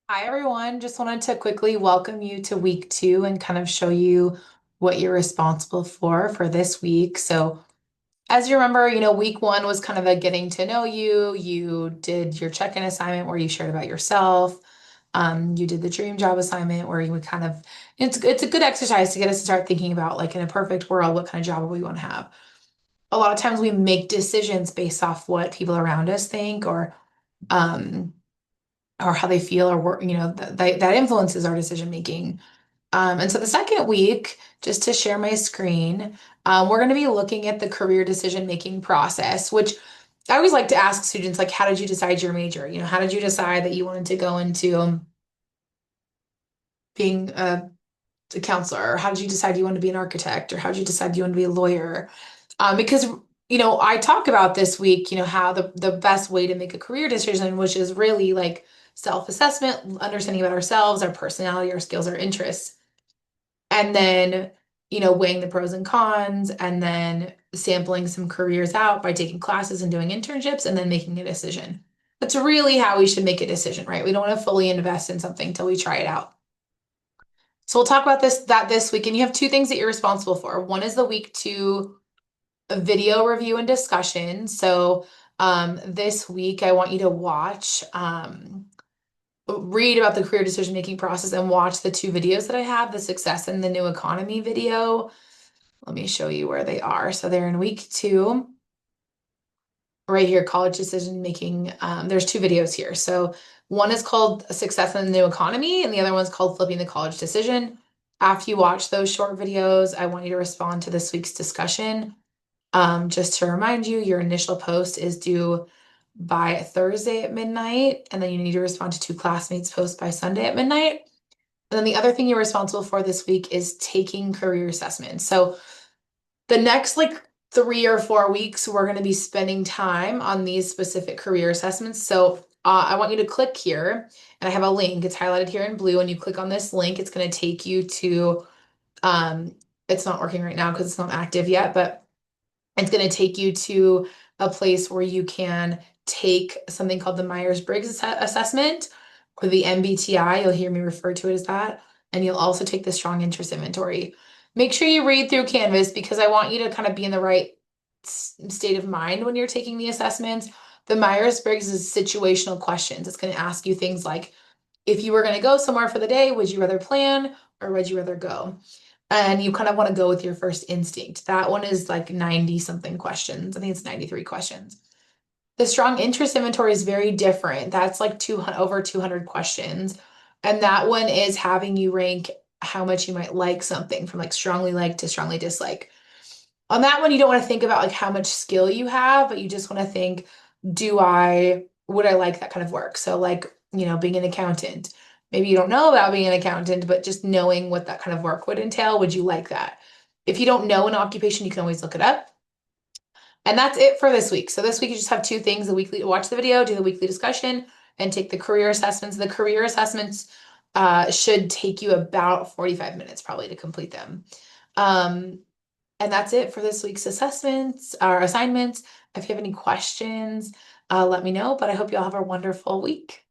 Hi, everyone. Just wanted to quickly welcome you to week two and kind of show you what you're responsible for this week. So, as you remember, week one was kind of a getting to know you. You did your check-in assignment where you shared about yourself. You did the dream job assignment where you would kind of, it's a good exercise to get us to start thinking about, like, in a perfect world, what kind of job we want to have. A lot of times we make decisions based off what people around us think um, or how they feel or work, that influences our decision making. And so the second week, just to share my screen, we're going to be looking at the career decision making process, which I always like to ask students, like, how did you decide your major? How did you decide that you wanted to go into being a counselor? Or how did you decide you wanted to be an architect? Or how did you decide you wanted to be a lawyer? Because I talk about this week, how the best way to make a career decision, which is really like self-assessment, understanding about ourselves, our personality, our skills, our interests, and then, weighing the pros and cons, and then sampling some careers out by taking classes and doing internships, and then making a decision. That's really how we should make a decision, right? We don't want to fully invest in something until we try it out. So we'll talk about this week, and you have two things that you're responsible for. One is the week two video review and discussion. So this week, I want you to read about the career decision making process and watch the two videos that I have, the success and the new economy video. Let me show you where they are. So they're in week two, right here, college decision making. There's two videos here. So one is called Success in the New Economy, and the other one's called Flipping the College Decision. After you watch those short videos, I want you to respond to this week's discussion. Just to remind you, your initial post is due by Thursday at midnight, and then you need to respond to two classmates' posts by Sunday at midnight. And then the other thing you're responsible for this week is taking career assessments. So the next like 3 or 4 weeks, we're going to be spending time on these specific career assessments. So I want you to click here, and I have a link. It's highlighted here in blue. And you click on this link, it's going to take you to, um, it's not working right now because it's not active yet, but it's going to take you to a place where you can take something called the Myers-Briggs assessment or the MBTI. You'll hear me refer to it as that. And you'll also take the strong interest inventory. Make sure you read through Canvas because I want you to kind of be in the right state of mind when you're taking the assessments. The Myers-Briggs is situational questions. It's going to ask you things like, if you were going to go somewhere for the day, would you rather plan or would you rather go? And you kind of want to go with your first instinct. That one is like 90 something questions. I think it's 93 questions. The strong interest inventory is very different. That's like 200, over 200 questions. And that one is having you rank how much you might like something from like strongly like to strongly dislike. On that one, you don't want to think about like how much skill you have, but you just want to think, would I like that kind of work? So like, being an accountant. Maybe you don't know about being an accountant, but just knowing what that kind of work would entail, would you like that? If you don't know an occupation, you can always look it up. And that's it for this week. So this week you just have two things, the weekly, watch the video, do the weekly discussion, and take the career assessments. The career assessments should take you about 45 minutes probably to complete them. Um, and that's it for this week's assessments or assignments. If you have any questions, let me know, but I hope you all have a wonderful week.